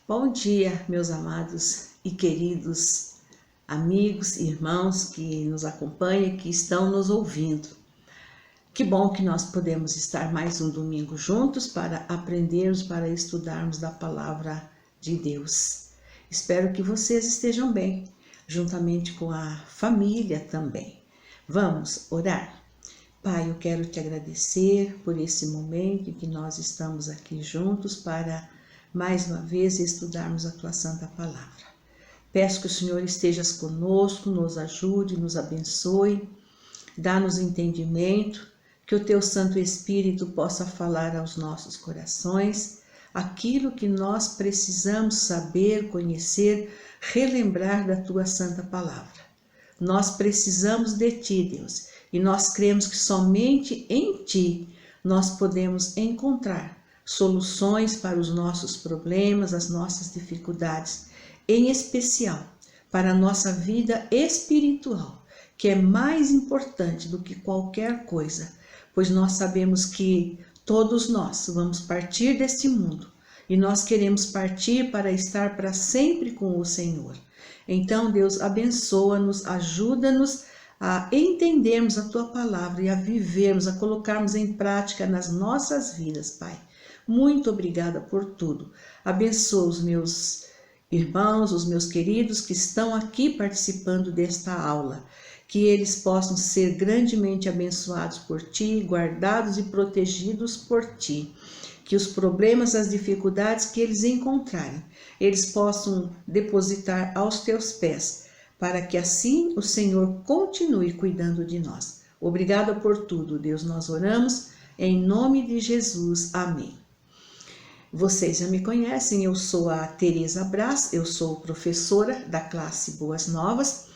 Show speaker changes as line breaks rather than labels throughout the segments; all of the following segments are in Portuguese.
Bom dia, meus amados e queridos amigos e irmãos que nos acompanham, que estão nos ouvindo. Que bom que nós podemos estar mais um domingo juntos para aprendermos, para estudarmos da palavra de Deus. Espero que vocês estejam bem, juntamente com a família também. Vamos orar? Pai, eu quero te agradecer por esse momento em que nós estamos aqui juntos para mais uma vez estudarmos a tua santa palavra. Peço que o Senhor estejas conosco, nos ajude, nos abençoe, dá-nos entendimento, que o teu Santo Espírito possa falar aos nossos corações aquilo que nós precisamos saber, conhecer, relembrar da tua santa palavra. Nós precisamos de ti, Deus, e nós cremos que somente em ti nós podemos encontrar soluções para os nossos problemas, as nossas dificuldades, em especial para a nossa vida espiritual, que é mais importante do que qualquer coisa, pois nós sabemos que todos nós vamos partir deste mundo e nós queremos partir para estar para sempre com o Senhor. Então, Deus, abençoa-nos, ajuda-nos a entendermos a tua palavra e a vivermos, a colocarmos em prática nas nossas vidas, Pai. Muito obrigada por tudo. Abençoa os meus irmãos, os meus queridos que estão aqui participando desta aula. Que eles possam ser grandemente abençoados por ti, guardados e protegidos por ti. Que os problemas, as dificuldades que eles encontrarem, eles possam depositar aos teus pés, para que assim o Senhor continue cuidando de nós. Obrigada por tudo, Deus, nós oramos em nome de Jesus. Amém. Vocês já me conhecem, eu sou a Tereza Braz, eu sou professora da classe Boas Novas.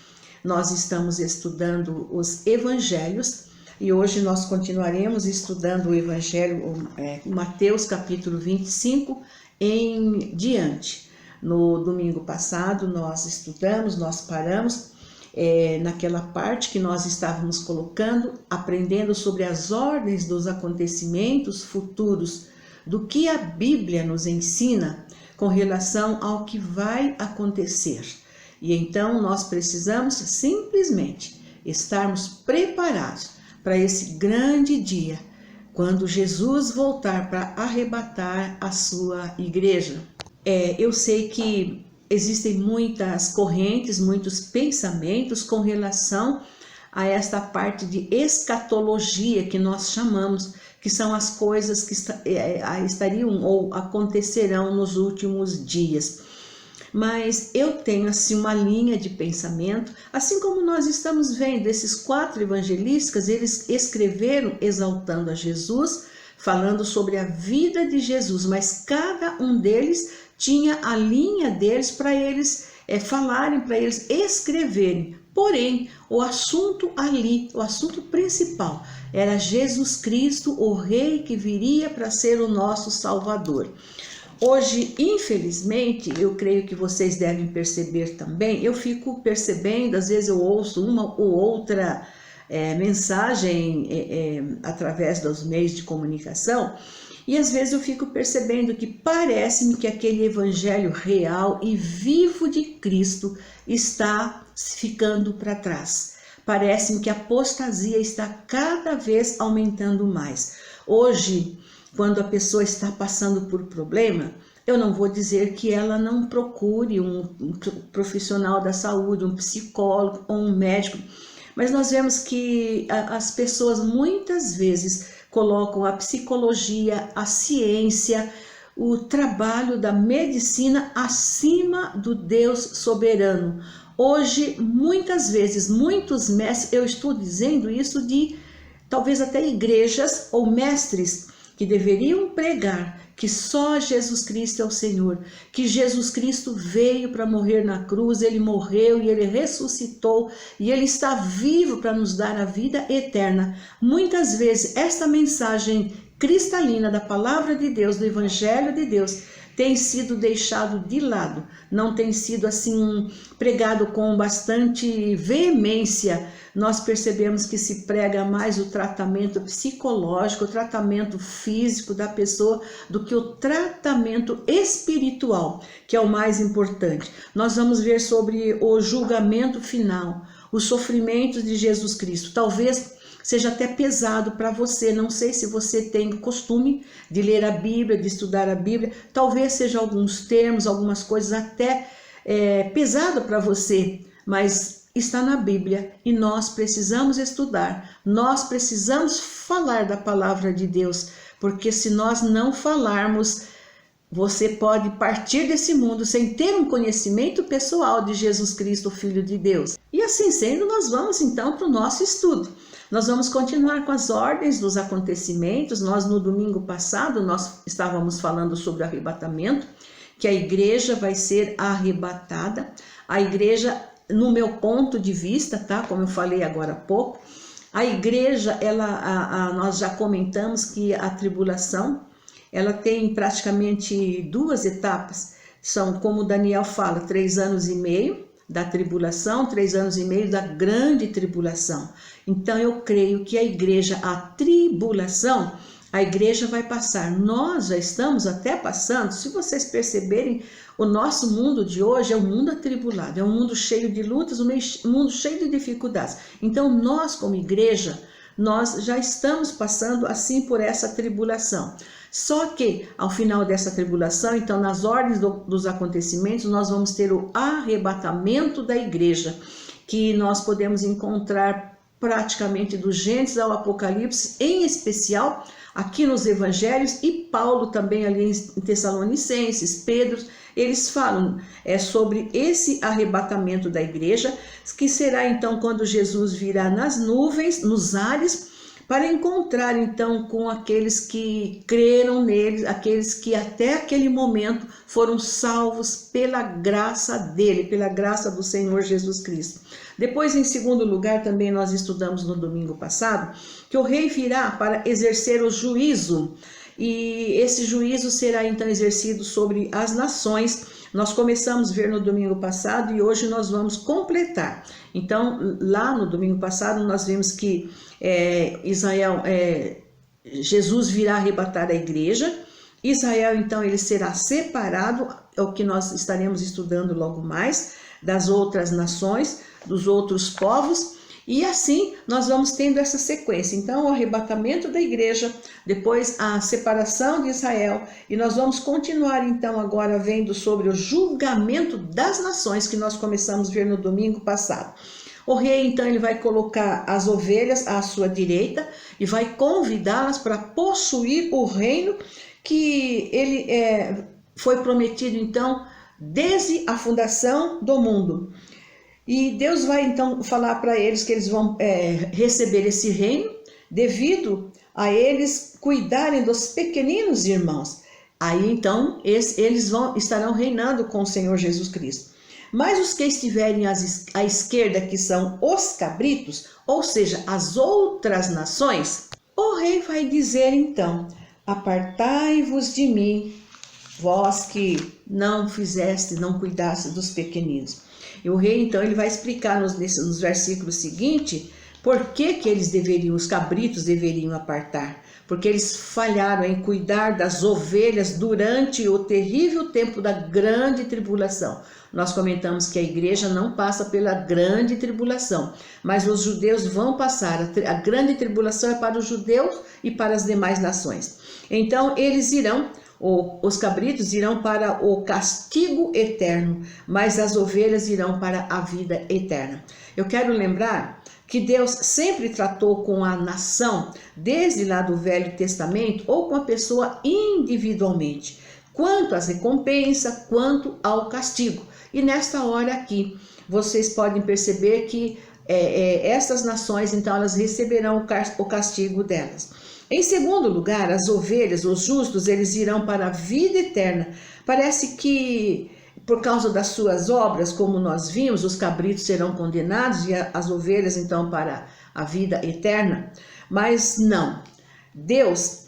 Nós estamos estudando os evangelhos e hoje nós continuaremos estudando o evangelho Mateus capítulo 25 em diante. No domingo passado nós estudamos, nós paramos naquela parte que nós estávamos colocando, aprendendo sobre as ordens dos acontecimentos futuros, do que a Bíblia nos ensina com relação ao que vai acontecer. E então nós precisamos simplesmente estarmos preparados para esse grande dia, quando Jesus voltar para arrebatar a sua igreja. Eu sei que existem muitas correntes, muitos pensamentos com relação a esta parte de escatologia que nós chamamos, que são as coisas que estariam ou acontecerão nos últimos dias. Mas eu tenho assim uma linha de pensamento, assim como nós estamos vendo esses 4 evangelistas, eles escreveram exaltando a Jesus, falando sobre a vida de Jesus, mas cada um deles tinha a linha deles para eles falarem, para eles escreverem. Porém, o assunto ali, o assunto principal, era Jesus Cristo, o Rei que viria para ser o nosso Salvador. Hoje, infelizmente, eu creio que vocês devem perceber também, eu fico percebendo, às vezes eu ouço uma ou outra mensagem através dos meios de comunicação, e às vezes eu fico percebendo que parece-me que aquele evangelho real e vivo de Cristo está ficando para trás. Parece-me que a apostasia está cada vez aumentando mais. Hoje, quando a pessoa está passando por problema, eu não vou dizer que ela não procure um profissional da saúde, um psicólogo ou um médico, mas nós vemos que as pessoas muitas vezes colocam a psicologia, a ciência, o trabalho da medicina acima do Deus soberano. Hoje, muitas vezes, muitos mestres, eu estou dizendo isso de talvez até igrejas ou mestres que deveriam pregar que só Jesus Cristo é o Senhor, que Jesus Cristo veio para morrer na cruz, ele morreu e ele ressuscitou e ele está vivo para nos dar a vida eterna. Muitas vezes esta mensagem cristalina da palavra de Deus, do Evangelho de Deus, tem sido deixado de lado, não tem sido assim pregado com bastante veemência. Nós percebemos que se prega mais o tratamento psicológico, o tratamento físico da pessoa, do que o tratamento espiritual, que é o mais importante. Nós vamos ver sobre o julgamento final, os sofrimentos de Jesus Cristo. Talvez seja até pesado para você, não sei se você tem o costume de ler a Bíblia, de estudar a Bíblia, talvez seja alguns termos, algumas coisas até pesado para você, mas está na Bíblia e nós precisamos estudar, nós precisamos falar da palavra de Deus, porque se nós não falarmos, você pode partir desse mundo sem ter um conhecimento pessoal de Jesus Cristo, o Filho de Deus. E assim sendo, nós vamos então para o nosso estudo. Nós vamos continuar com as ordens dos acontecimentos. Nós no domingo passado, nós estávamos falando sobre o arrebatamento, que a igreja vai ser arrebatada. A igreja, no meu ponto de vista, tá? Como eu falei agora há pouco, a igreja, nós já comentamos que a tribulação, ela tem praticamente 2 etapas. São, como Daniel fala, 3 anos e meio da tribulação, 3 anos e meio da grande tribulação. Então eu creio que a igreja, a tribulação, a igreja vai passar. Nós já estamos até passando. Se vocês perceberem, o nosso mundo de hoje é um mundo atribulado, é um mundo cheio de lutas, um mundo cheio de dificuldades. Então nós como igreja, nós já estamos passando assim por essa tribulação. Só que ao final dessa tribulação, então nas ordens dos acontecimentos, nós vamos ter o arrebatamento da igreja, que nós podemos encontrar praticamente do Gênesis ao Apocalipse, em especial aqui nos Evangelhos, e Paulo também ali em Tessalonicenses, Pedro, eles falam sobre esse arrebatamento da igreja, que será então quando Jesus virá nas nuvens, nos ares, para encontrar então com aqueles que creram nele, aqueles que até aquele momento foram salvos pela graça dele, pela graça do Senhor Jesus Cristo. Depois, em segundo lugar, também nós estudamos no domingo passado, que o rei virá para exercer o juízo, e esse juízo será então exercido sobre as nações. Nós começamos a ver no domingo passado e hoje nós vamos completar. Então, lá no domingo passado, nós vimos que Jesus virá arrebatar a igreja. Israel, então, ele será separado, é o que nós estaremos estudando logo mais, das outras nações, dos outros povos. E assim nós vamos tendo essa sequência. Então, o arrebatamento da igreja, depois a separação de Israel, e nós vamos continuar então agora vendo sobre o julgamento das nações, que nós começamos a ver no domingo passado. O rei então ele vai colocar as ovelhas à sua direita e vai convidá-las para possuir o reino que ele foi prometido então desde a fundação do mundo. E Deus vai então falar para eles que eles vão receber esse reino devido a eles cuidarem dos pequeninos irmãos. Aí então eles estarão reinando com o Senhor Jesus Cristo. Mas os que estiverem à esquerda, que são os cabritos, ou seja, as outras nações, o rei vai dizer então: apartai-vos de mim, vós que não fizeste, não cuidaste dos pequeninos. E o rei então ele vai explicar nos versículos seguintes por que os cabritos deveriam apartar. Porque eles falharam em cuidar das ovelhas durante o terrível tempo da grande tribulação. Nós comentamos que a igreja não passa pela grande tribulação, mas os judeus vão passar. A grande tribulação é para os judeus e para as demais nações. Então eles irão, os cabritos irão para o castigo eterno, mas as ovelhas irão para a vida eterna. Eu quero lembrar que Deus sempre tratou com a nação, desde lá do Velho Testamento, ou com a pessoa individualmente, quanto às recompensas, quanto ao castigo. E nesta hora aqui, vocês podem perceber que essas nações, então, elas receberão o castigo delas. Em segundo lugar, as ovelhas, os justos, eles irão para a vida eterna. Parece que por causa das suas obras, como nós vimos, os cabritos serão condenados e as ovelhas então para a vida eterna. Mas não, Deus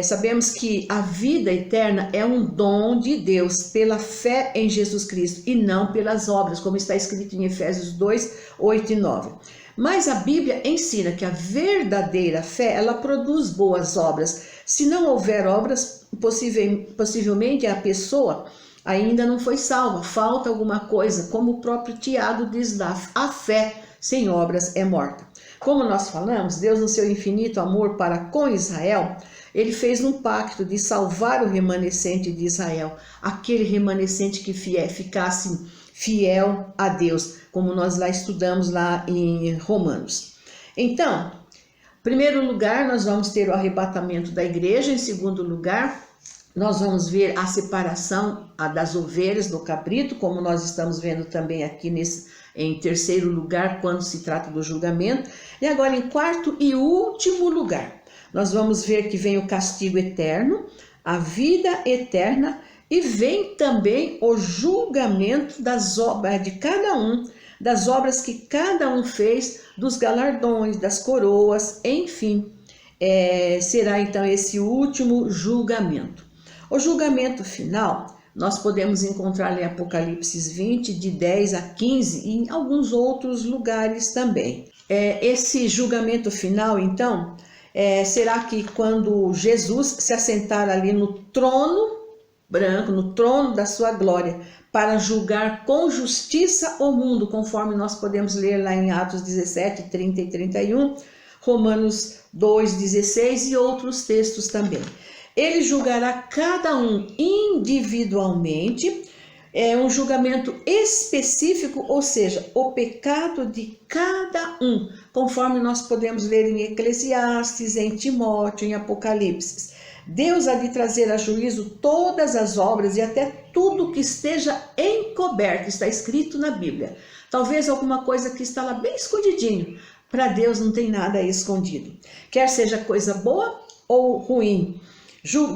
sabemos que a vida eterna é um dom de Deus pela fé em Jesus Cristo e não pelas obras, como está escrito em Efésios 2, 8 e 9. Mas a Bíblia ensina que a verdadeira fé, ela produz boas obras. Se não houver obras, possivelmente a pessoa ainda não foi salva, falta alguma coisa, como o próprio Tiago diz lá, a fé sem obras é morta. Como nós falamos, Deus no seu infinito amor para com Israel, ele fez um pacto de salvar o remanescente de Israel, aquele remanescente que ficasse fiel a Deus, como nós lá estudamos lá em Romanos. Então, em primeiro lugar, nós vamos ter o arrebatamento da igreja. Em segundo lugar, nós vamos ver a separação das ovelhas do cabrito, como nós estamos vendo também aqui em terceiro lugar, quando se trata do julgamento. E agora, em quarto e último lugar, nós vamos ver que vem o castigo eterno, a vida eterna, e vem também o julgamento das obras de cada um, das obras que cada um fez, dos galardões, das coroas, enfim. Será então esse último julgamento. O julgamento final nós podemos encontrar em Apocalipse 20, de 10 a 15, e em alguns outros lugares também. Esse julgamento final, então, será que quando Jesus se assentar ali no trono branco, no trono da sua glória, para julgar com justiça o mundo, conforme nós podemos ler lá em Atos 17, 30 e 31, Romanos 2, 16 e outros textos também. Ele julgará cada um individualmente, um julgamento específico, ou seja, o pecado de cada um, conforme nós podemos ler em Eclesiastes, em Timóteo, em Apocalipse. Deus há de trazer a juízo todas as obras e até tudo que esteja encoberto, está escrito na Bíblia. Talvez alguma coisa que está lá bem escondidinho. Para Deus não tem nada escondido. Quer seja coisa boa ou ruim.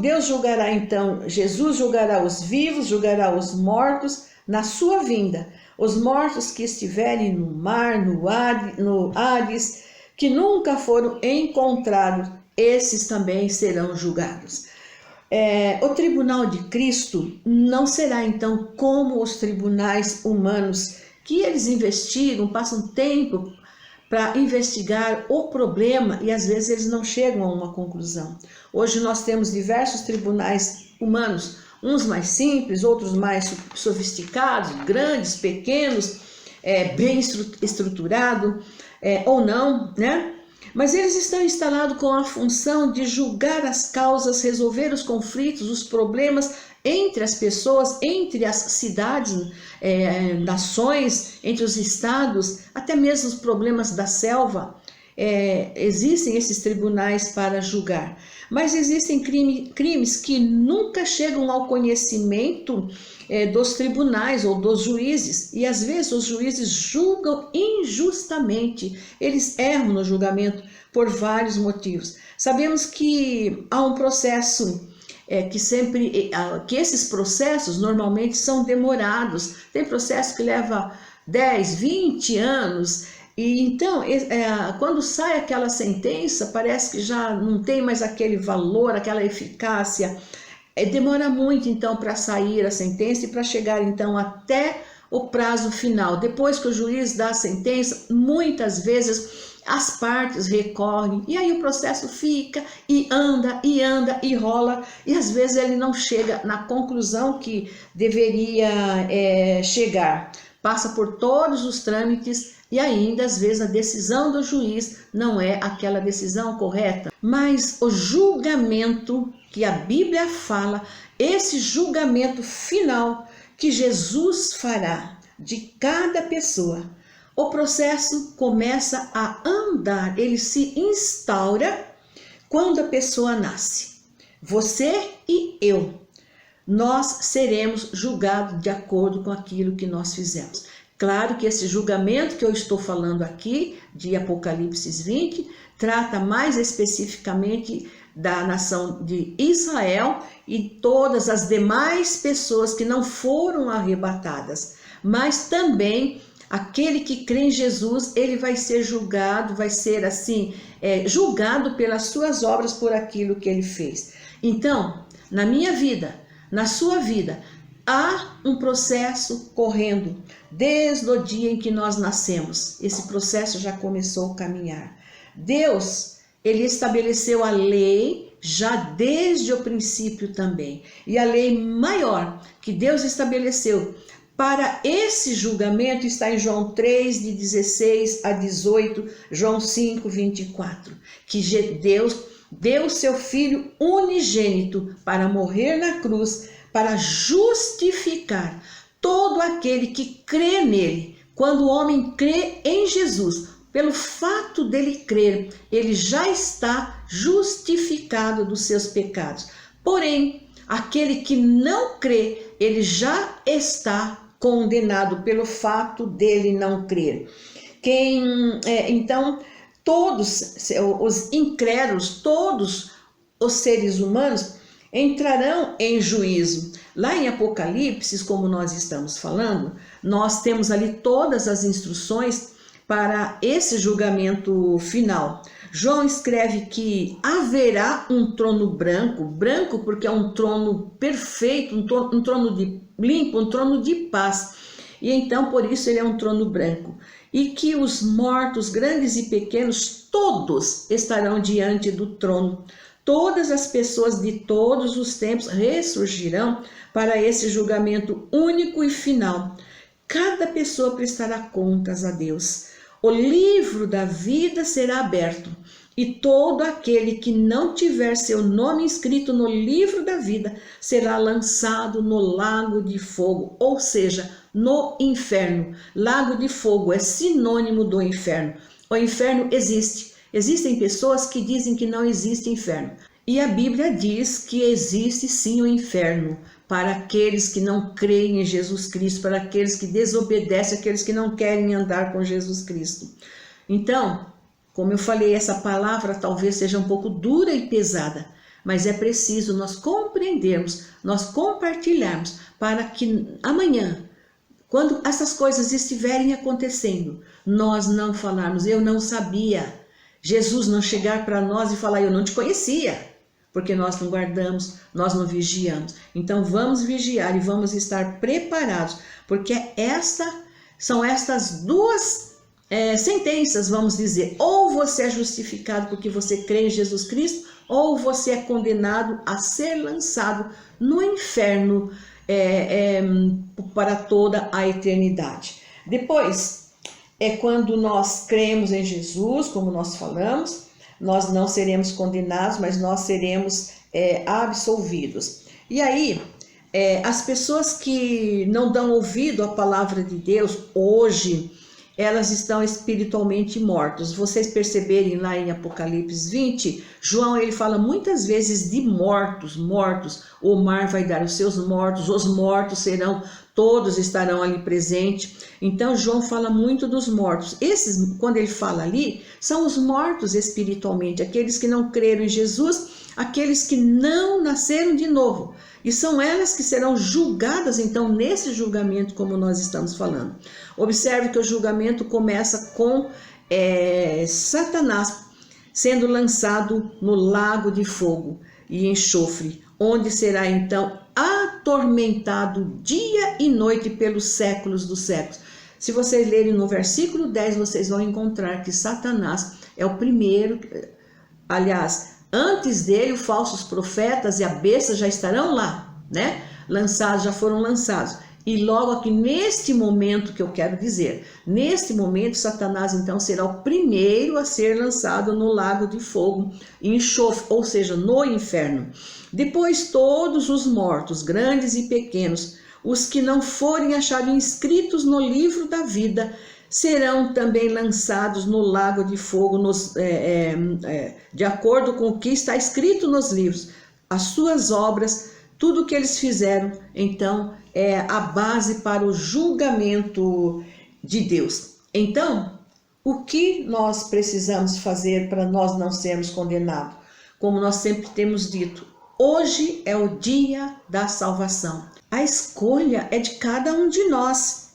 Deus julgará então, Jesus julgará os vivos, julgará os mortos na sua vinda. Os mortos que estiverem no mar, no Hades, que nunca foram encontrados, esses também serão julgados. O tribunal de Cristo não será então como os tribunais humanos, que eles investigam, passam tempo para investigar o problema e às vezes eles não chegam a uma conclusão. Hoje nós temos diversos tribunais humanos, uns mais simples, outros mais sofisticados, grandes, pequenos, bem estruturados ou não, né? Mas eles estão instalados com a função de julgar as causas, resolver os conflitos, os problemas entre as pessoas, entre as cidades, nações, entre os estados, até mesmo os problemas da selva. Existem esses tribunais para julgar, mas existem crimes que nunca chegam ao conhecimento dos tribunais ou dos juízes, e às vezes os juízes julgam injustamente, eles erram no julgamento por vários motivos. Sabemos que há um processo que esses processos normalmente são demorados, tem processo que leva 10, 20 anos, e então quando sai aquela sentença parece que já não tem mais aquele valor, aquela eficácia, demora muito então para sair a sentença e para chegar então até o prazo final. Depois que o juiz dá a sentença, muitas vezes as partes recorrem e aí o processo fica e anda e rola, e às vezes ele não chega na conclusão que deveria chegar, passa por todos os trâmites e ainda às vezes a decisão do juiz não é aquela decisão correta. Mas o julgamento que a Bíblia fala, esse julgamento final que Jesus fará de cada pessoa, o processo começa a andar, ele se instaura quando a pessoa nasce. Você e eu, nós seremos julgados de acordo com aquilo que nós fizemos. Claro que esse julgamento que eu estou falando aqui, de Apocalipse 20, trata mais especificamente da nação de Israel e todas as demais pessoas que não foram arrebatadas, mas também Aquele que crê em Jesus, ele vai ser julgado, vai ser assim, julgado pelas suas obras, por aquilo que ele fez. Então, na minha vida, na sua vida, há um processo correndo desde o dia em que nós nascemos. Esse processo já começou a caminhar. Deus, ele estabeleceu a lei já desde o princípio também. E a lei maior que Deus estabeleceu para esse julgamento está em João 3, de 16 a 18, João 5, 24. Que Deus deu seu Filho unigênito para morrer na cruz, para justificar todo aquele que crê nele. Quando o homem crê em Jesus, pelo fato dele crer, ele já está justificado dos seus pecados. Porém, aquele que não crê, ele já está condenado pelo fato dele não crer. Então, todos os incrédulos, todos os seres humanos entrarão em juízo. Lá em Apocalipse, como nós estamos falando, nós temos ali todas as instruções para esse julgamento final. João escreve que haverá um trono branco, branco porque é um trono perfeito, um trono de limpo, um trono de paz. E então por isso ele é um trono branco. E que os mortos, grandes e pequenos, todos estarão diante do trono. Todas as pessoas de todos os tempos ressurgirão para esse julgamento único e final. Cada pessoa prestará contas a Deus. O livro da vida será aberto, e todo aquele que não tiver seu nome escrito no livro da vida será lançado no lago de fogo, ou seja, no inferno. Lago de fogo é sinônimo do inferno. O inferno existe. Existem pessoas que dizem que não existe inferno. E a Bíblia diz que existe sim o inferno para aqueles que não creem em Jesus Cristo, para aqueles que desobedecem, aqueles que não querem andar com Jesus Cristo. Então, como eu falei, essa palavra talvez seja um pouco dura e pesada, mas é preciso nós compreendermos, nós compartilharmos, para que amanhã, quando essas coisas estiverem acontecendo, nós não falarmos, eu não sabia. Jesus não chegar para nós e falar, eu não te conhecia, porque nós não guardamos, nós não vigiamos. Então vamos vigiar e vamos estar preparados, porque são estas duas sentenças, vamos dizer, ou você é justificado porque você crê em Jesus Cristo, ou você é condenado a ser lançado no inferno para toda a eternidade. Depois, quando nós cremos em Jesus, como nós falamos, nós não seremos condenados, mas nós seremos absolvidos. E aí, as pessoas que não dão ouvido à palavra de Deus hoje, elas estão espiritualmente mortas. Vocês perceberem lá em Apocalipse 20, João ele fala muitas vezes de mortos, o mar vai dar os seus mortos, os mortos serão, todos estarão ali presentes. Então João fala muito dos mortos. Esses, quando ele fala ali, são os mortos espiritualmente, aqueles que não creram em Jesus, aqueles que não nasceram de novo. E são elas que serão julgadas, então, nesse julgamento, como nós estamos falando. Observe que o julgamento começa com Satanás sendo lançado no lago de fogo e enxofre, onde será, então, atormentado dia e noite pelos séculos dos séculos. Se vocês lerem no versículo 10, vocês vão encontrar que Satanás é o primeiro, aliás, antes dele, os falsos profetas e a besta já estarão lá, né? Lançados, já foram lançados. E logo aqui, neste momento que eu quero dizer, neste momento, Satanás então será o primeiro a ser lançado no lago de fogo e enxofre, ou seja, no inferno. Depois todos os mortos, grandes e pequenos, os que não forem achados inscritos no livro da vida, serão também lançados no lago de fogo, de acordo com o que está escrito nos livros. As suas obras, tudo o que eles fizeram, então, é a base para o julgamento de Deus. Então, o que nós precisamos fazer para nós não sermos condenados? Como nós sempre temos dito, hoje é o dia da salvação. A escolha é de cada um de nós.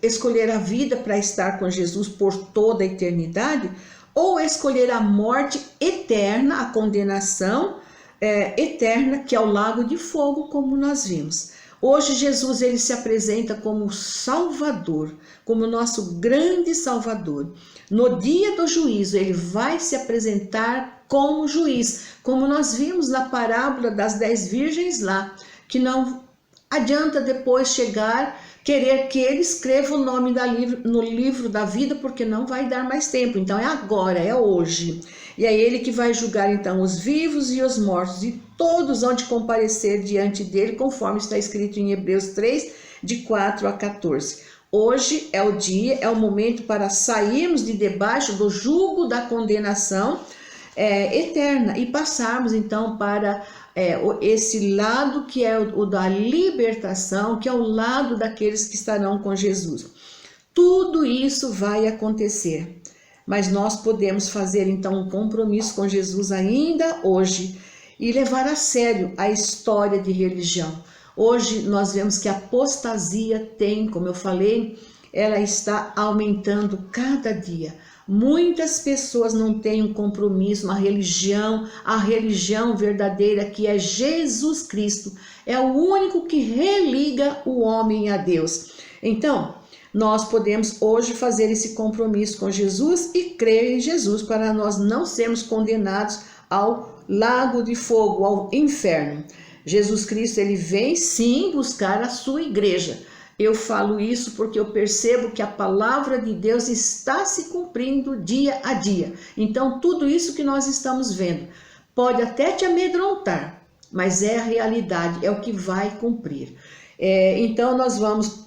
escolher a vida para estar com Jesus por toda a eternidade, ou escolher a morte eterna, a condenação eterna, que é o lago de fogo, como nós vimos. Hoje Jesus ele se apresenta como Salvador, como nosso grande Salvador. No dia do juízo ele vai se apresentar como juiz, como nós vimos na parábola das 10 virgens lá, que não adianta depois chegar, querer que ele escreva o nome no livro da vida, porque não vai dar mais tempo. Então é agora, é hoje. E é ele que vai julgar então os vivos e os mortos, e todos hão de comparecer diante dele, conforme está escrito em Hebreus 3, de 4 a 14. Hoje é o dia, é o momento para sairmos de debaixo do jugo da condenação eterna e passarmos então para esse lado que é o da libertação, que é o lado daqueles que estarão com Jesus. Tudo isso vai acontecer, mas nós podemos fazer então um compromisso com Jesus ainda hoje e levar a sério a história de religião. Hoje nós vemos que a apostasia tem, como eu falei, ela está aumentando cada dia. Muitas pessoas não têm um compromisso, a religião verdadeira que é Jesus Cristo, é o único que religa o homem a Deus. Então, nós podemos hoje fazer esse compromisso com Jesus e crer em Jesus para nós não sermos condenados ao lago de fogo, ao inferno. Jesus Cristo, ele vem sim buscar a sua igreja. Eu falo isso porque eu percebo que a palavra de Deus está se cumprindo dia a dia. Então, tudo isso que nós estamos vendo pode até te amedrontar, mas é a realidade, é o que vai cumprir. Então, nós vamos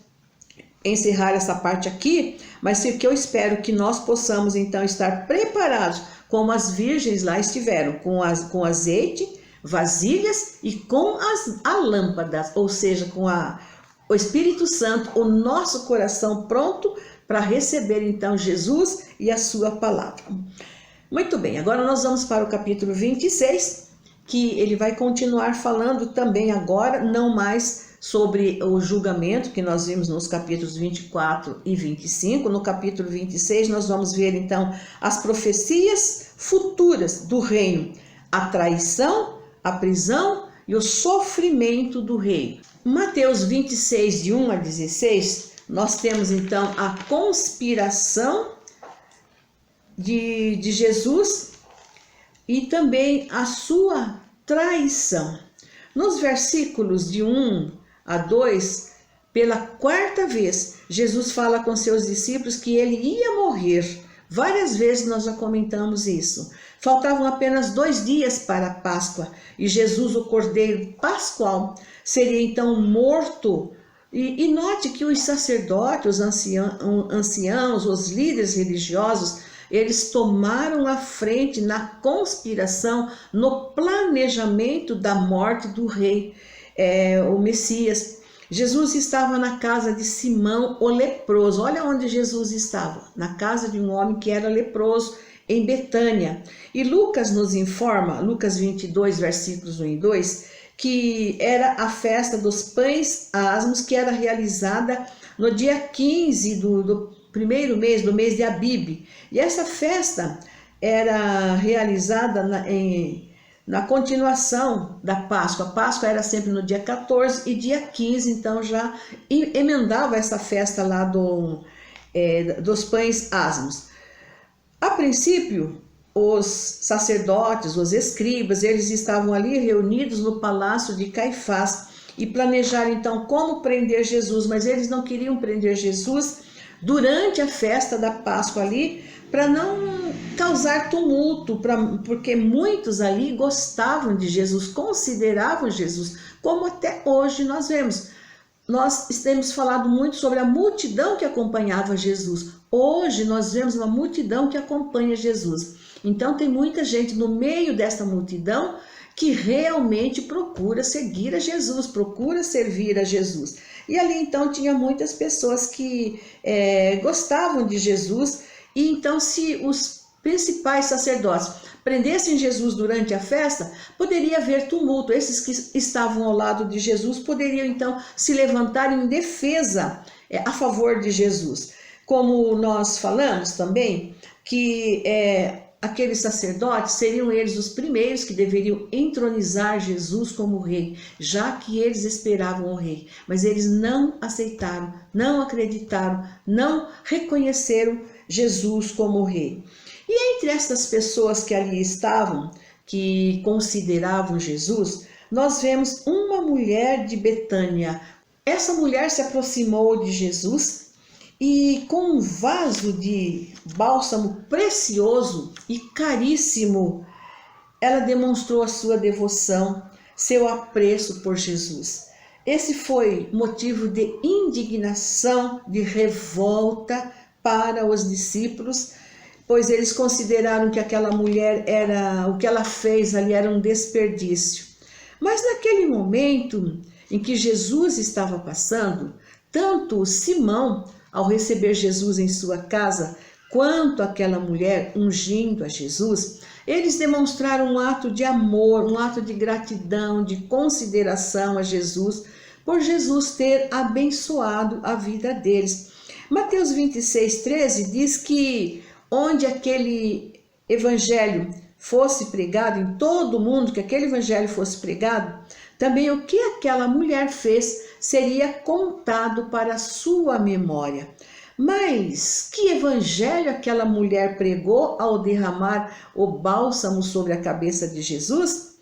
encerrar essa parte aqui, mas o que eu espero que nós possamos então estar preparados, como as virgens lá estiveram, com azeite, vasilhas e com a lâmpada, ou seja, com o Espírito Santo, o nosso coração pronto para receber então Jesus e a sua palavra. Muito bem, agora nós vamos para o capítulo 26, que ele vai continuar falando também agora, não mais sobre o julgamento que nós vimos nos capítulos 24 e 25. No capítulo 26 nós vamos ver então as profecias futuras do reino, a traição, a prisão e o sofrimento do rei. Mateus 26, de 1 a 16, nós temos então a conspiração de Jesus e também a sua traição. Nos versículos de 1 a 2, pela 4ª vez, Jesus fala com seus discípulos que ele ia morrer. Várias vezes nós já comentamos isso. Faltavam apenas 2 dias para a Páscoa e Jesus, o Cordeiro Pascual, seria então morto. E note que os sacerdotes, os anciãos, os líderes religiosos, eles tomaram a frente na conspiração, no planejamento da morte do rei, o Messias. Jesus estava na casa de Simão, o leproso. Olha onde Jesus estava, na casa de um homem que era leproso, em Betânia. E Lucas nos informa, Lucas 22, versículos 1 e 2, que era a festa dos pães asmos, que era realizada no dia 15 do primeiro mês, do mês de Abibe. E essa festa era realizada na continuação da Páscoa. A Páscoa era sempre no dia 14 e dia 15, então já emendava essa festa lá dos pães asmos. A princípio, os sacerdotes, os escribas, eles estavam ali reunidos no palácio de Caifás e planejaram então como prender Jesus, mas eles não queriam prender Jesus durante a festa da Páscoa ali, para não causar tumulto, porque muitos ali gostavam de Jesus, consideravam Jesus, como até hoje nós vemos. Nós temos falado muito sobre a multidão que acompanhava Jesus. Hoje nós vemos uma multidão que acompanha Jesus. Então tem muita gente no meio dessa multidão que realmente procura seguir a Jesus, procura servir a Jesus. E ali então tinha muitas pessoas que gostavam de Jesus, e então se os principais sacerdotes prendessem Jesus durante a festa, poderia haver tumulto. Esses que estavam ao lado de Jesus poderiam então se levantar em defesa a favor de Jesus. Como nós falamos também, que aqueles sacerdotes seriam eles os primeiros que deveriam entronizar Jesus como rei, já que eles esperavam o rei, mas eles não aceitaram, não acreditaram, não reconheceram Jesus como rei. E entre essas pessoas que ali estavam, que consideravam Jesus, nós vemos uma mulher de Betânia. Essa mulher se aproximou de Jesus e com um vaso de bálsamo precioso e caríssimo, ela demonstrou a sua devoção, seu apreço por Jesus. Esse foi motivo de indignação, de revolta para os discípulos, pois eles consideraram que aquela mulher o que ela fez ali era um desperdício. Mas naquele momento em que Jesus estava passando, tanto Simão, ao receber Jesus em sua casa, quanto aquela mulher ungindo a Jesus, eles demonstraram um ato de amor, um ato de gratidão, de consideração a Jesus, por Jesus ter abençoado a vida deles. Mateus 26:13 diz que onde aquele evangelho fosse pregado, em todo o mundo que aquele evangelho fosse pregado, também o que aquela mulher fez seria contado para a sua memória. Mas que evangelho aquela mulher pregou ao derramar o bálsamo sobre a cabeça de Jesus?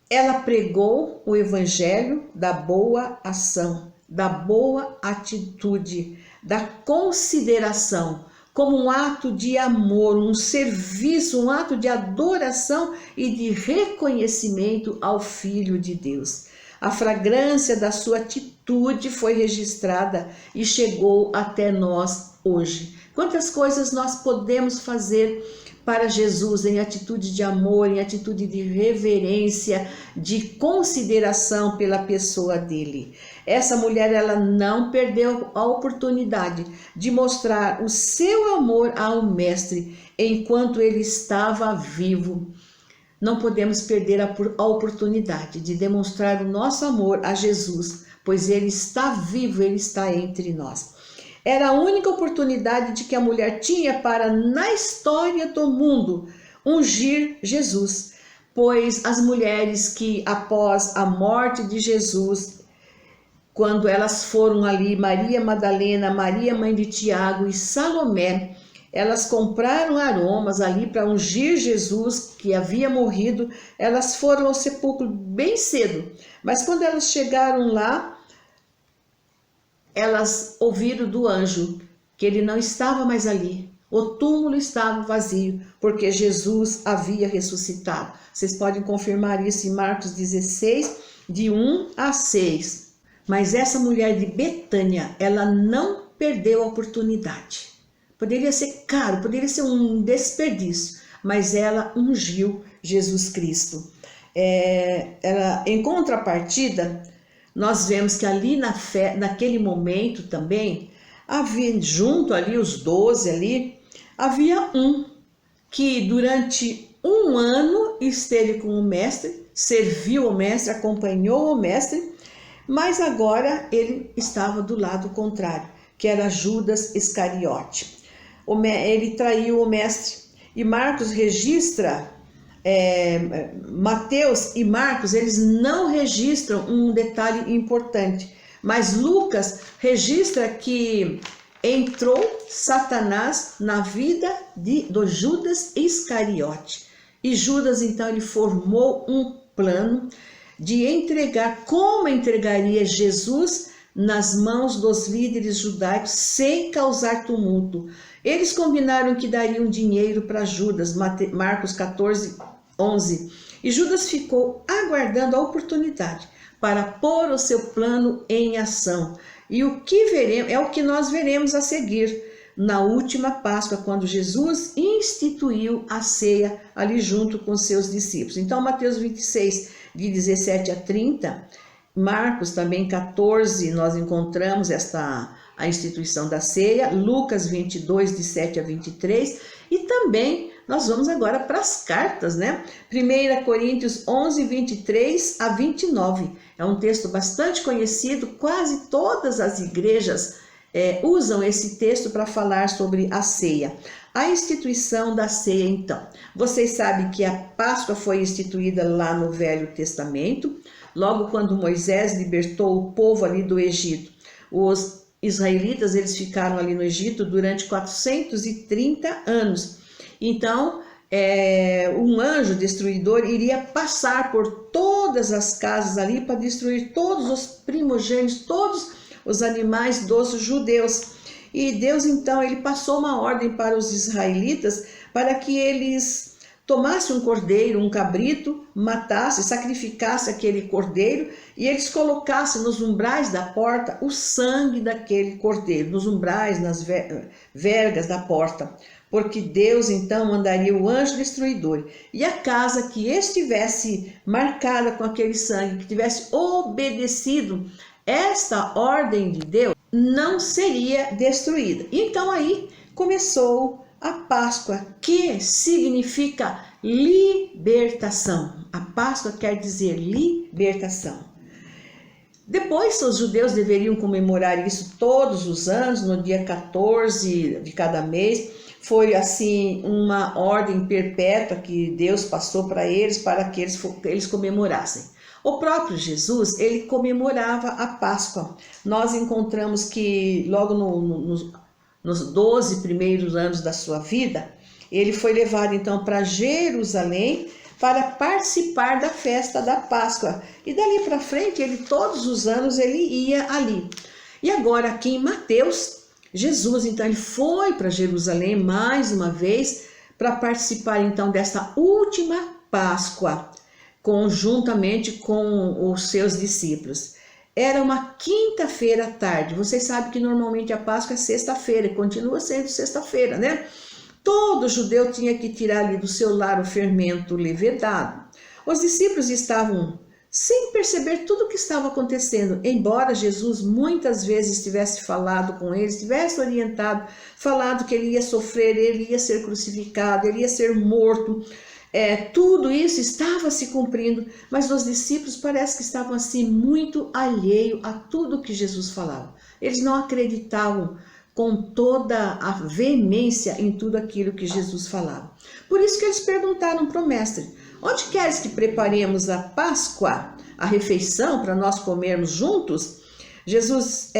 Ela pregou o evangelho da boa ação, da boa atitude, da consideração, como um ato de amor, um serviço, um ato de adoração e de reconhecimento ao Filho de Deus. A fragrância da sua atitude foi registrada e chegou até nós hoje. Quantas coisas nós podemos fazer para Jesus em atitude de amor, em atitude de reverência, de consideração pela pessoa dele. Essa mulher, ela não perdeu a oportunidade de mostrar o seu amor ao Mestre enquanto ele estava vivo. Não podemos perder a oportunidade de demonstrar o nosso amor a Jesus, pois ele está vivo, ele está entre nós. Era a única oportunidade de que a mulher tinha para, na história do mundo, ungir Jesus, pois as mulheres que, após a morte de Jesus, quando elas foram ali, Maria Madalena, Maria mãe de Tiago e Salomé, elas compraram aromas ali para ungir Jesus, que havia morrido. Elas foram ao sepulcro bem cedo, mas quando elas chegaram lá, elas ouviram do anjo que ele não estava mais ali. O túmulo estava vazio, porque Jesus havia ressuscitado. Vocês podem confirmar isso em Marcos 16, de 1 a 6. Mas essa mulher de Betânia, ela não perdeu a oportunidade. Poderia ser caro, poderia ser um desperdício, mas ela ungiu Jesus Cristo. Em contrapartida, nós vemos que ali naquele momento também, havia junto ali, os 12 ali, havia um que durante um ano esteve com o Mestre, serviu o Mestre, acompanhou o Mestre, mas agora ele estava do lado contrário, que era Judas Iscariote. Ele traiu o Mestre. E Marcos registra, Mateus e Marcos, eles não registram um detalhe importante, mas Lucas registra que entrou Satanás na vida do Judas Iscariote. E Judas, então, ele formou um plano de entregar, como entregaria Jesus nas mãos dos líderes judaicos sem causar tumulto. Eles combinaram que dariam dinheiro para Judas, Marcos 14, 11. E Judas ficou aguardando a oportunidade para pôr o seu plano em ação. E o que veremos é o que nós veremos a seguir na última Páscoa, quando Jesus instituiu a ceia ali junto com seus discípulos. Então, Mateus 26, de 17 a 30, Marcos também 14, nós encontramos a instituição da ceia, Lucas 22, de 7 a 23, e também nós vamos agora para as cartas, né? 1 Coríntios 11, 23 a 29, é um texto bastante conhecido, quase todas as igrejas usam esse texto para falar sobre a ceia. A instituição da ceia, então. Vocês sabem que a Páscoa foi instituída lá no Velho Testamento, logo quando Moisés libertou o povo ali do Egito. Os israelitas, eles ficaram ali no Egito durante 430 anos. Então, um anjo destruidor iria passar por todas as casas ali para destruir todos os primogênitos, todos os animais dos judeus. E Deus, então, ele passou uma ordem para os israelitas para que eles tomassem um cordeiro, um cabrito, matassem, sacrificassem aquele cordeiro e eles colocassem nos umbrais da porta o sangue daquele cordeiro, nos umbrais, nas vergas da porta, porque Deus então mandaria o anjo destruidor. E a casa que estivesse marcada com aquele sangue, que tivesse obedecido esta ordem de Deus, não seria destruída. Então aí começou a Páscoa, que significa libertação. A Páscoa quer dizer libertação. Depois, os judeus deveriam comemorar isso todos os anos, no dia 14 de cada mês. Foi assim uma ordem perpétua que Deus passou para que eles comemorassem. O próprio Jesus, ele comemorava a Páscoa. Nós encontramos que logo nos 12 primeiros anos da sua vida, ele foi levado então para Jerusalém para participar da festa da Páscoa. E dali para frente, todos os anos ele ia ali. E agora aqui em Mateus, Jesus então ele foi para Jerusalém mais uma vez para participar então desta última Páscoa, conjuntamente com os seus discípulos. Era uma quinta-feira à tarde. Vocês sabem que normalmente a Páscoa é sexta-feira, e continua sendo sexta-feira, né? Todo judeu tinha que tirar ali do seu lar o fermento levedado. Os discípulos estavam sem perceber tudo o que estava acontecendo, embora Jesus muitas vezes tivesse falado com eles, tivesse orientado, falado que ele ia sofrer, ele ia ser crucificado, ele ia ser morto. Tudo isso estava se cumprindo, mas os discípulos parece que estavam assim muito alheios a tudo que Jesus falava. Eles não acreditavam com toda a veemência em tudo aquilo que Jesus falava. Por isso que eles perguntaram para o mestre: onde queres que preparemos a Páscoa, a refeição para nós comermos juntos? Jesus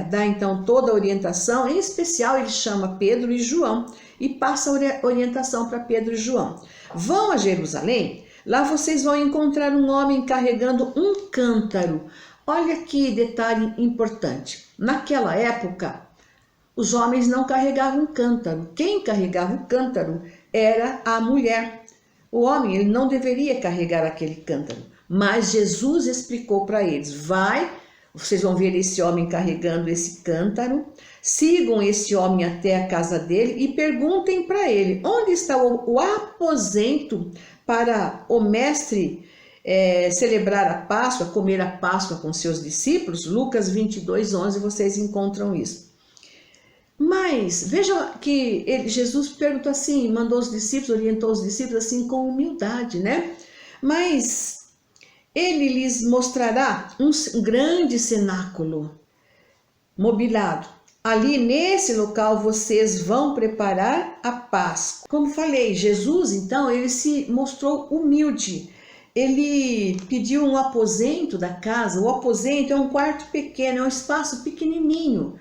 dá então toda a orientação, em especial ele chama Pedro e João e passa a orientação para Pedro e João. Vão a Jerusalém, lá vocês vão encontrar um homem carregando um cântaro. Olha que detalhe importante. Naquela época, os homens não carregavam cântaro. Quem carregava o cântaro era a mulher. O homem, ele não deveria carregar aquele cântaro. Mas Jesus explicou para eles: vocês vão ver esse homem carregando esse cântaro, sigam esse homem até a casa dele e perguntem para ele onde está o aposento para o mestre celebrar a Páscoa, comer a Páscoa com seus discípulos. Lucas 22:11, vocês encontram isso. Mas veja que Jesus perguntou assim, mandou os discípulos, orientou os discípulos assim com humildade, né? Mas ele lhes mostrará um grande cenáculo mobiliado. Ali nesse local vocês vão preparar a Páscoa. Como falei, Jesus então ele se mostrou humilde. Ele pediu um aposento da casa. O aposento é um quarto pequeno, é um espaço pequenininho,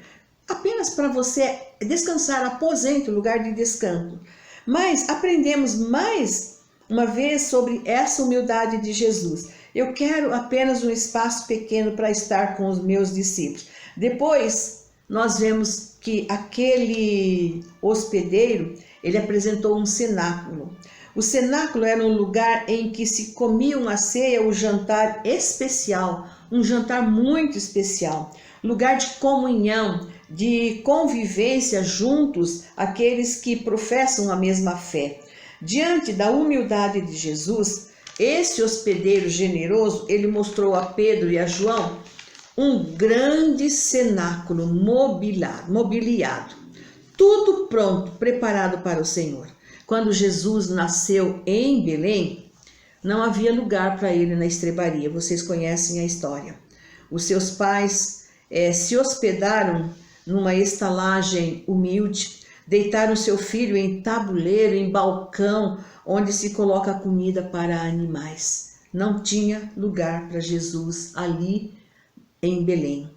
apenas para você descansar, aposento, lugar de descanso. Mas aprendemos mais uma vez sobre essa humildade de Jesus. Eu quero apenas um espaço pequeno para estar com os meus discípulos. Depois, nós vemos que aquele hospedeiro, ele apresentou um cenáculo. O cenáculo era um lugar em que se comiam a ceia, o jantar especial, um jantar muito especial, lugar de comunhão, de convivência juntos, aqueles que professam a mesma fé. Diante da humildade de Jesus, esse hospedeiro generoso, ele mostrou a Pedro e a João um grande cenáculo mobiliado, tudo pronto, preparado para o Senhor. Quando Jesus nasceu em Belém, não havia lugar para ele na estrebaria. Vocês conhecem a história. Os seus pais se hospedaram numa estalagem humilde, deitaram seu filho em tabuleiro, em balcão, onde se coloca comida para animais. Não tinha lugar para Jesus ali em Belém.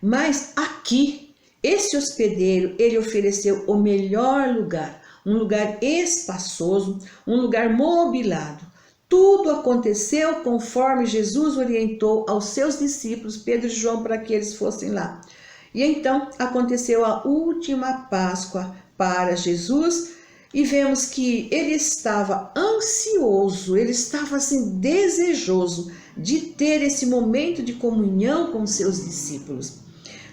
Mas aqui, esse hospedeiro, ele ofereceu o melhor lugar, um lugar espaçoso, um lugar mobilado. Tudo aconteceu conforme Jesus orientou aos seus discípulos, Pedro e João, para que eles fossem lá. E então aconteceu a última Páscoa para Jesus e vemos que ele estava ansioso, ele estava assim desejoso de ter esse momento de comunhão com seus discípulos.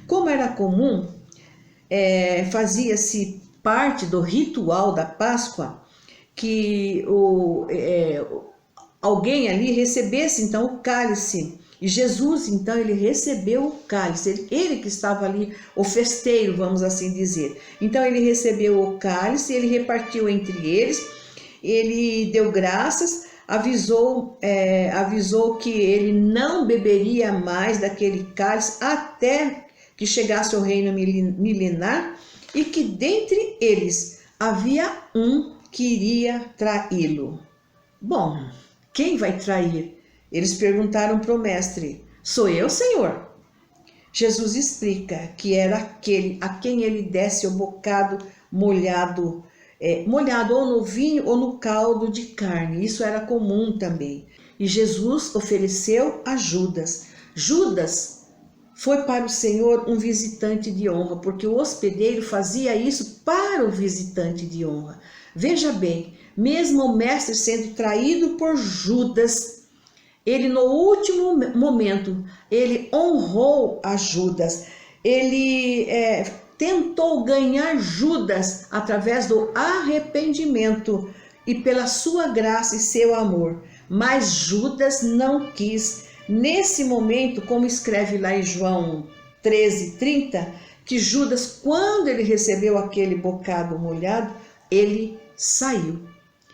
Como era comum, fazia-se parte do ritual da Páscoa que alguém ali recebesse então o cálice. E Jesus, então, ele recebeu o cálice, ele que estava ali, o festeiro, vamos assim dizer. Então, ele recebeu o cálice, ele repartiu entre eles, ele deu graças, avisou que ele não beberia mais daquele cálice até que chegasse o reino milenar e que dentre eles havia um que iria traí-lo. Bom, quem vai trair? Eles perguntaram para o mestre: sou eu, Senhor? Jesus explica que era aquele a quem ele desse o bocado molhado ou no vinho ou no caldo de carne. Isso era comum também. E Jesus ofereceu a Judas. Judas foi para o Senhor um visitante de honra, porque o hospedeiro fazia isso para o visitante de honra. Veja bem, mesmo o mestre sendo traído por Judas, ele no último momento, ele honrou a Judas, ele tentou ganhar Judas através do arrependimento e pela sua graça e seu amor, mas Judas não quis. Nesse momento, como escreve lá em João 13:30, que Judas, quando ele recebeu aquele bocado molhado, ele saiu.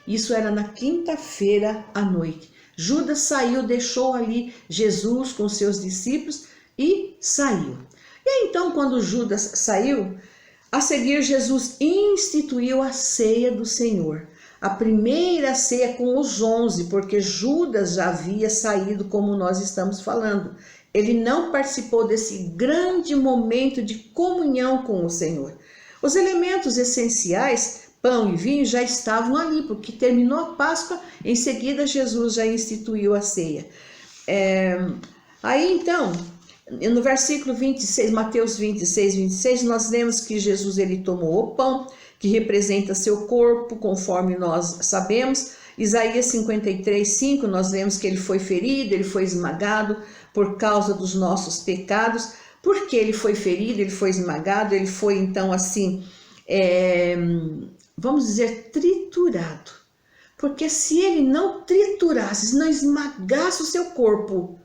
Isso era na quinta-feira à noite. Judas saiu, deixou ali Jesus com seus discípulos e saiu. E então, quando Judas saiu, a seguir Jesus instituiu a ceia do Senhor. A primeira ceia com os 11, porque Judas já havia saído, como nós estamos falando. Ele não participou desse grande momento de comunhão com o Senhor. Os elementos essenciais, pão e vinho, já estavam ali, porque terminou a Páscoa, em seguida Jesus já instituiu a ceia. Aí então, no versículo 26, Mateus 26, nós lemos que Jesus ele tomou o pão, que representa seu corpo, conforme nós sabemos. Isaías 53:5, nós lemos que ele foi ferido, ele foi esmagado por causa dos nossos pecados. Por que ele foi ferido, ele foi esmagado, ele foi então assim, vamos dizer, triturado. Porque se ele não triturasse, se não esmagasse o seu corpo,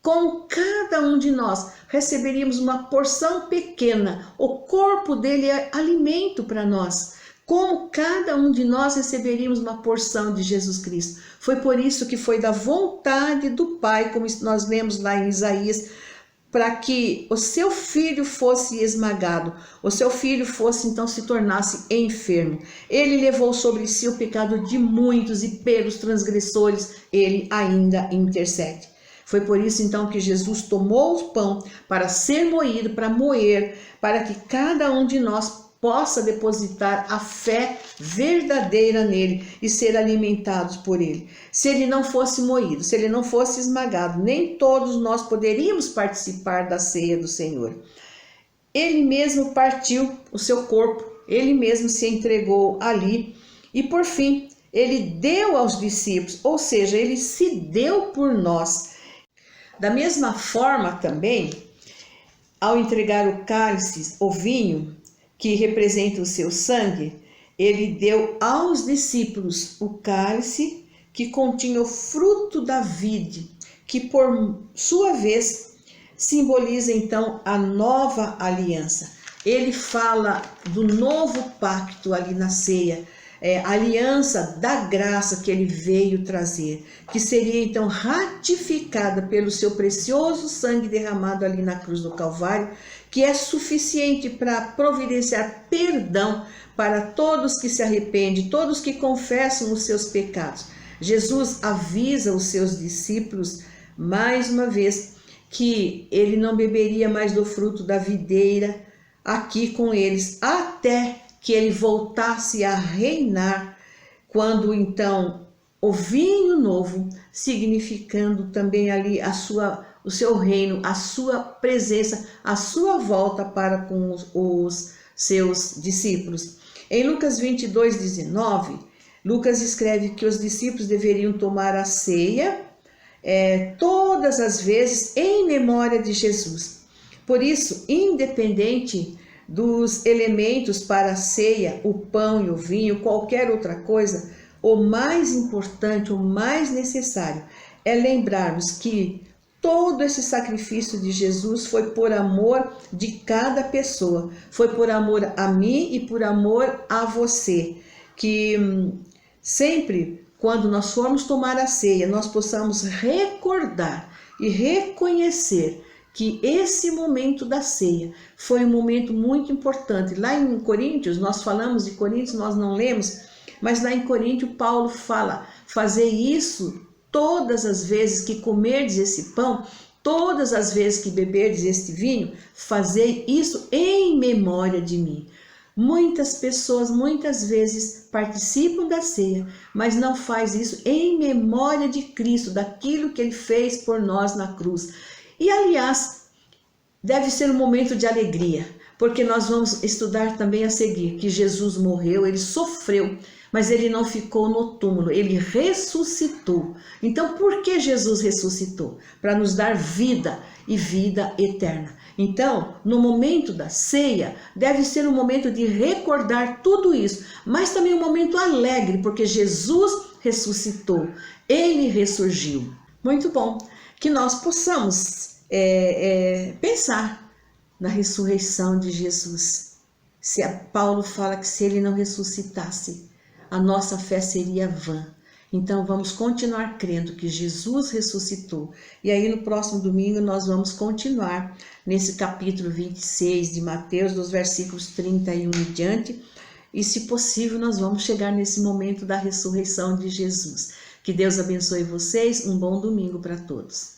como cada um de nós receberíamos uma porção pequena, o corpo dele é alimento para nós, como cada um de nós receberíamos uma porção de Jesus Cristo. Foi por isso que foi da vontade do Pai, como nós lemos lá em Isaías, para que o seu filho fosse esmagado, o seu filho fosse então se tornasse enfermo. Ele levou sobre si o pecado de muitos e pelos transgressores ele ainda intercede. Foi por isso então que Jesus tomou o pão para ser moído, para moer, para que cada um de nós possa depositar a fé verdadeira nele e ser alimentados por ele. Se ele não fosse moído, se ele não fosse esmagado, nem todos nós poderíamos participar da ceia do Senhor. Ele mesmo partiu o seu corpo, ele mesmo se entregou ali e por fim ele deu aos discípulos, ou seja, ele se deu por nós. Da mesma forma também, ao entregar o cálice, o vinho, que representa o seu sangue, ele deu aos discípulos o cálice que continha o fruto da vide, que por sua vez simboliza então a nova aliança. Ele fala do novo pacto ali na ceia. aliança da graça que ele veio trazer, que seria então ratificada pelo seu precioso sangue derramado ali na cruz do Calvário, que é suficiente para providenciar perdão para todos que se arrependem, todos que confessam os seus pecados. Jesus avisa os seus discípulos, mais uma vez, que ele não beberia mais do fruto da videira aqui com eles, até que ele voltasse a reinar, quando então o vinho novo, significando também ali o seu reino, a sua presença, a sua volta para com os seus discípulos. Em Lucas 22:19, Lucas escreve que os discípulos deveriam tomar a ceia todas as vezes em memória de Jesus. Por isso, independente dos elementos para a ceia, o pão e o vinho, qualquer outra coisa, o mais importante, o mais necessário é lembrarmos que todo esse sacrifício de Jesus foi por amor de cada pessoa, foi por amor a mim e por amor a você, que sempre quando nós formos tomar a ceia, nós possamos recordar e reconhecer que esse momento da ceia foi um momento muito importante. Lá em Coríntios, nós falamos de Coríntios, nós não lemos, mas lá em Coríntios, Paulo fala, fazer isso todas as vezes que comerdes esse pão, todas as vezes que beberdes este vinho, fazer isso em memória de mim. Muitas pessoas, muitas vezes, participam da ceia, mas não faz isso em memória de Cristo, daquilo que Ele fez por nós na cruz. E, aliás, deve ser um momento de alegria, porque nós vamos estudar também a seguir que Jesus morreu, Ele sofreu, mas Ele não ficou no túmulo, Ele ressuscitou. Então, por que Jesus ressuscitou? Para nos dar vida e vida eterna. Então, no momento da ceia, deve ser um momento de recordar tudo isso, mas também um momento alegre, porque Jesus ressuscitou, Ele ressurgiu. Muito bom, que nós possamos pensar na ressurreição de Jesus. Paulo fala que se Ele não ressuscitasse, a nossa fé seria vã. Então vamos continuar crendo que Jesus ressuscitou. E aí no próximo domingo nós vamos continuar nesse capítulo 26 de Mateus, dos versículos 31 em diante. E se possível nós vamos chegar nesse momento da ressurreição de Jesus. Que Deus abençoe vocês. Um bom domingo para todos.